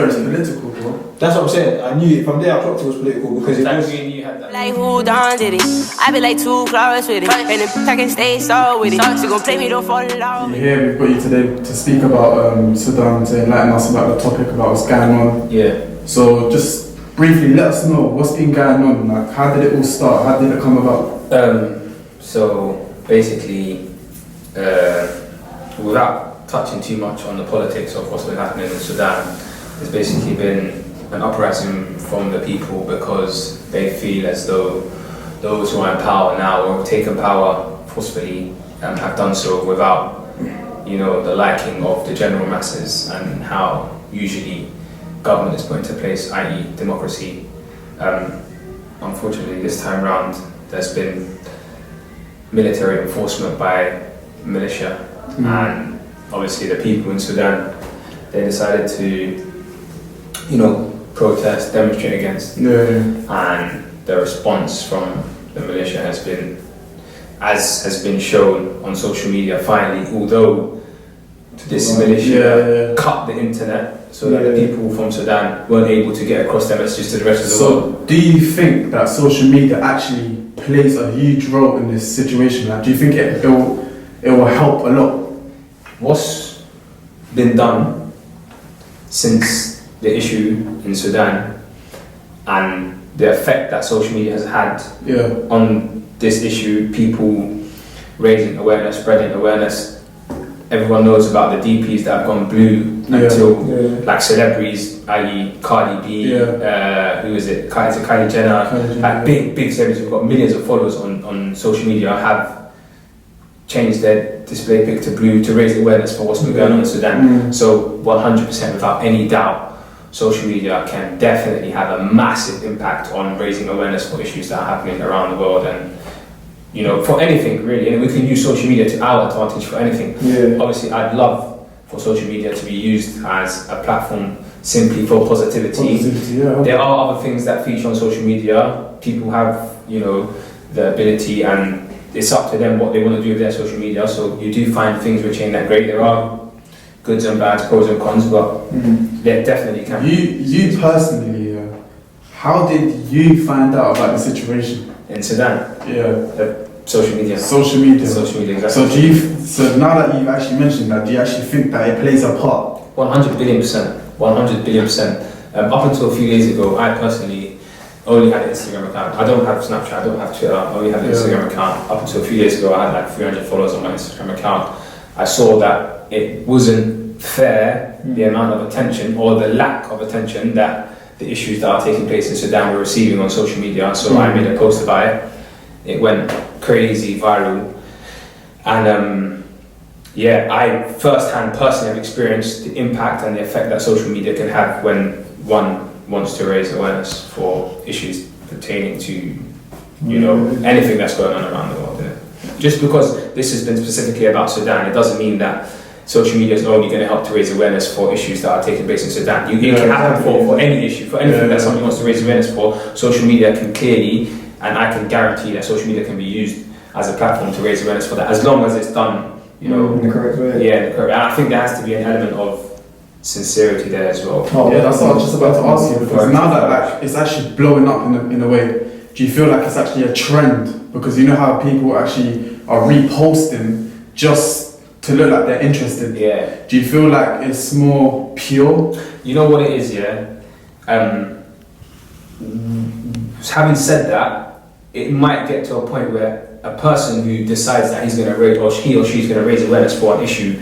It's political, bro. That's what I'm saying. I knew it from there. I clocked it was political because it was. You had that. Like who done did it? I be like too close with it, and if I can stay so with it, she gon' play me, don't fall in love. Here we've got you today to speak about Sudan, to enlighten us about the topic about what's going on. Yeah. So just briefly, let us know what's been going on. Like, how did it all start? How did it come about? So basically, without touching too much on the politics of what's been happening in Sudan, there's basically been an uprising from the people because they feel as though those who are in power now or have taken power forcefully have done so without, the liking of the general masses and how usually government is put into place, i.e. democracy. Unfortunately, this time round, there's been military enforcement by militia, and obviously the people in Sudan, they decided to protest, demonstrate against, and the response from the militia has been, as has been shown on social media finally, although this militia cut the internet so that the people from Sudan weren't able to get across their messages to the rest of the world. So do you think that social media actually plays a huge role in this situation? Like, do you think it will help a lot? What's been done since the issue in Sudan and the effect that social media has had on this issue, people raising awareness, spreading awareness. Everyone knows about the DPs that have gone blue until like celebrities, i.e. Cardi B, who is it? Kylie Jenner, like big celebrities who've got millions of followers on social media have changed their display pic to blue to raise awareness for what's been going on in Sudan. So 100% without any doubt, social media can definitely have a massive impact on raising awareness for issues that are happening around the world, and for anything really. And we can use social media to our advantage for anything. Obviously, I'd love for social media to be used as a platform simply for positivity. There are other things that feature on social media. People have the ability, and it's up to them what they want to do with their social media. So you do find things which ain't that great. There are goods and bads, pros and cons, but there definitely can. You personally, how did you find out about the situation in Sudan? Social media. Social media, exactly. So now that you've actually mentioned that, do you actually think that it plays a part? 100 billion percent. 100 billion percent. Up until a few days ago, I personally only had an Instagram account. I don't have Snapchat, I don't have Twitter, I only have an Instagram account. Up until a few days ago, I had like 300 followers on my Instagram account. I saw that it wasn't fair, the amount of attention or the lack of attention that the issues that are taking place in Sudan were receiving on social media. So I made a post about it. It went crazy viral. And I firsthand personally have experienced the impact and the effect that social media can have when one wants to raise awareness for issues pertaining to, anything that's going on around the world. Just because this has been specifically about Sudan, it doesn't mean that social media is only going to help to raise awareness for issues that are taking place in Sudan. It can happen for any issue, for anything that somebody wants to raise awareness for. Social media can clearly, and I can guarantee that social media can be used as a platform to raise awareness for that, as long as it's done, in the correct way. Yeah, and I think there has to be an element of sincerity there as well. That's what I was just about to ask you, because now that it's actually blowing up in a way, do you feel like it's actually a trend? Because you know how people actually are reposting just to look like they're interested. Yeah. Do you feel like it's more pure? You know what it is, having said that, it might get to a point where a person who decides that he's going to raise, or he or she's going to raise awareness for an issue,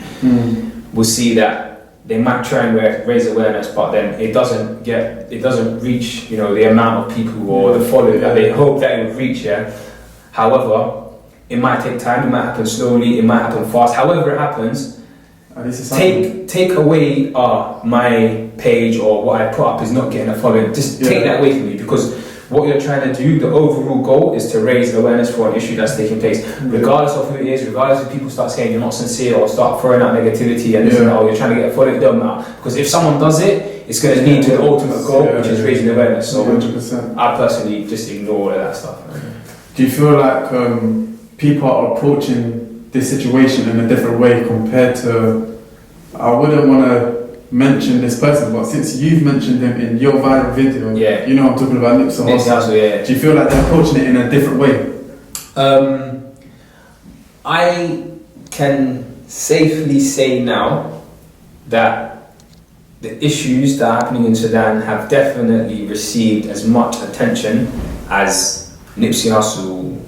will see that they might try and raise awareness, but then it doesn't reach, the amount of people or the following that they hope that it would reach. However, it might take time. It might happen slowly. It might happen fast. However it happens, take away my page or what I put up is not getting a following. Just take that away from me, because what you're trying to do, the overall goal is to raise awareness for an issue that's taking place, regardless of who it is, regardless if people start saying you're not sincere or start throwing out negativity and this and that, or you're trying to get a following. It don't matter, because if someone does it, it's going to lead to the ultimate goal, which is raising awareness. So 100%. I personally just ignore all of that stuff. Do you feel like people are approaching this situation in a different way compared to, I wouldn't want to mention this person, but since you've mentioned him in your viral video, you know I'm talking about Nipsey Hussle. Yeah. Do you feel like they're approaching it in a different way? I can safely say now that the issues that are happening in Sudan have definitely received as much attention as Nipsey Hussle's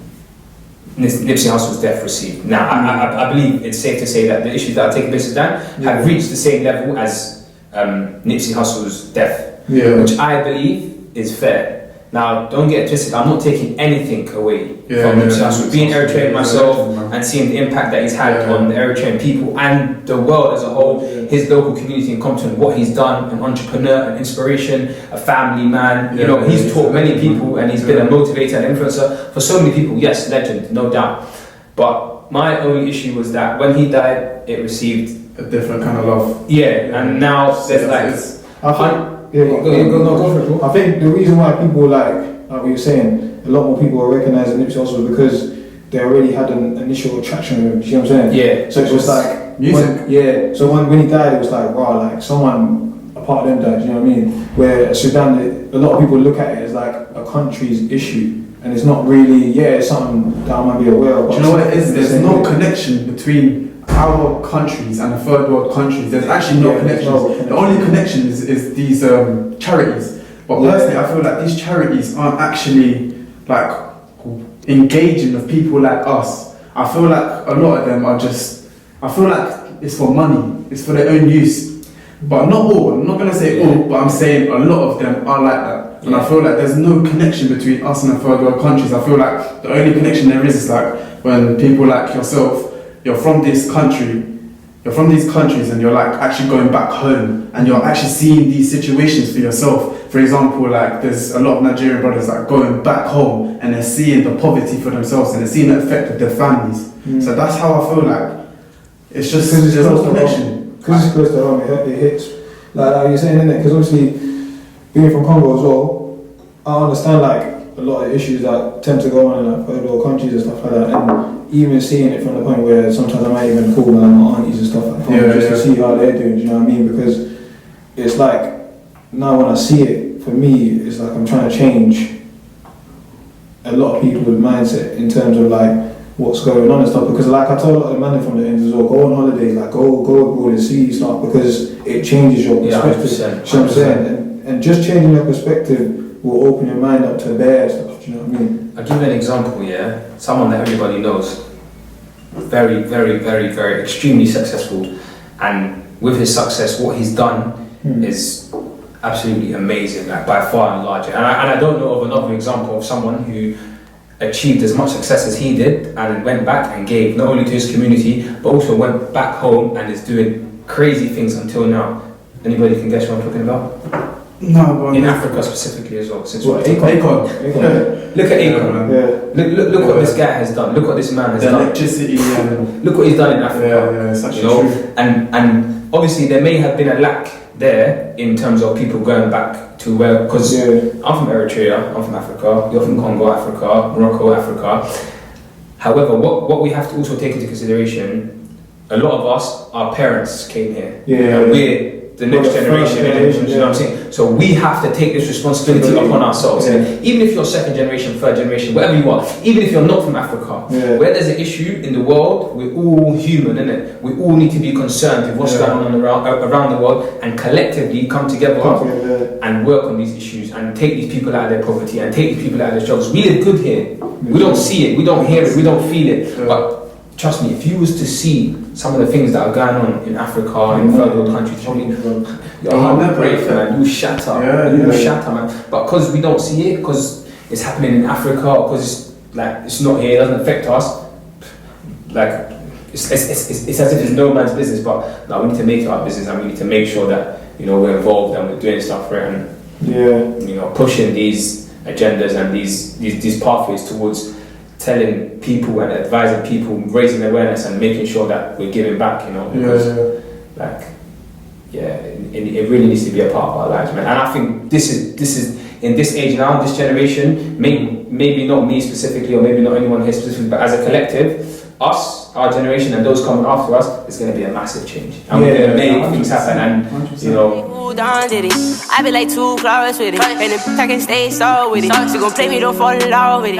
death received. Now, I believe it's safe to say that the issues that are taking place in Sudan have reached the same level as Nipsey Hussle's death, which I believe is fair. Now, don't get twisted, I'm not taking anything away from Nipsey Hussle. Being Eritrean myself and seeing the impact that he's had on the Eritrean people and the world as a whole, his local community in Compton, what he's done, an entrepreneur, an inspiration, a family man, you know, he's taught many people and he's been a motivator and influencer for so many people. Yes, legend, no doubt. But my only issue was that when he died, it received a different kind of love. And now there's I think the reason why people like what you're saying, a lot more people are recognizing Nipsey Hussle because they already had an initial attraction with him. Do you know what I'm saying? Yeah. So it was like music. So when he died, it was like wow, like someone a part of them died. Do you know what I mean? Where Sudan, a lot of people look at it as like a country's issue, and it's not really. It's something that I might be aware of. Do you know what it is? There's no connection between our countries and the third world countries. There's actually no connection. The only connection is these charities. But personally, I feel like these charities aren't actually like engaging with people like us. I feel like a lot of them are just, I feel like it's for money, it's for their own use. But not all, I'm not going to say all, but I'm saying a lot of them are like that. And I feel like there's no connection between us and the third world countries. I feel like the only connection there is like when people like yourself, you're from this country, you're from these countries and you're like actually going back home and you're actually seeing these situations for yourself. For example, like there's a lot of Nigerian brothers that are going back home and they're seeing the poverty for themselves and they're seeing the effect of their families. So that's how I feel like it's just there's no connection. Because it's close to home, it hits. Like you're saying, innit? Because obviously, being from Congo as well, I understand like a lot of issues that tend to go on in like third world countries and stuff like that. And even seeing it from the point where sometimes I might even call my aunties and stuff like that just to see how they're doing, do you know what I mean? Because it's like, now when I see it, for me, it's like I'm trying to change a lot of people's mindset in terms of like what's going on and stuff. Because like I told a lot of the men from the ends as well, go on holidays, like go abroad and see stuff because it changes your perspective. You know what I'm saying? And just changing your perspective will open your mind up to bear stuff, do you know what I mean? I'll give you an example, someone that everybody knows, very, very, very, very extremely successful, and with his success, what he's done is absolutely amazing, like by far and large. And I don't know of another example of someone who achieved as much success as he did and went back and gave not only to his community, but also went back home and is doing crazy things until now. Anybody can guess what I'm talking about? No, but in Africa specifically as well. Since Akon. Look at Akon. Look what this guy has done. Look what this man has done. Electricity. Look what he's done in Africa. It's actually true. And obviously there may have been a lack there in terms of people going back to where, because I'm from Eritrea, I'm from Africa, you're from Congo, Africa, Morocco, Africa. However, what we have to also take into consideration, a lot of us, our parents came here. We're the next generation, you know what I'm saying? So we have to take this responsibility upon ourselves. Even if you're second generation, third generation, whatever you are, even if you're not from Africa, where there's an issue in the world, we're all human, innit? We all need to be concerned with what's going on around the world and collectively come together and work on these issues and take these people out of their poverty and take these people out of their struggles. We live good here. We don't see it, we don't hear it, we don't feel it. But trust me, if you was to see some of the things that are going on in Africa, in third world countries, your heart will break, man. You shatter, you shatter, man. But because we don't see it, because it's happening in Africa, because it's not here, it doesn't affect us. Like it's as if it's no man's business. But now we need to make it our business, and we need to make sure that we're involved and we're doing stuff for it, and pushing these agendas and these pathways towards telling people and advising people, raising awareness and making sure that we're giving back, because it really needs to be a part of our lives, man. And I think this is in this age now, this generation, maybe not me specifically or maybe not anyone here specifically, but as a collective, us, our generation, and those coming after us, it's going to be a massive change. And we're going to make things happen. And, you know, I be like too close with it. And I can stay so with it. She gon' play me, don't fall in love with it.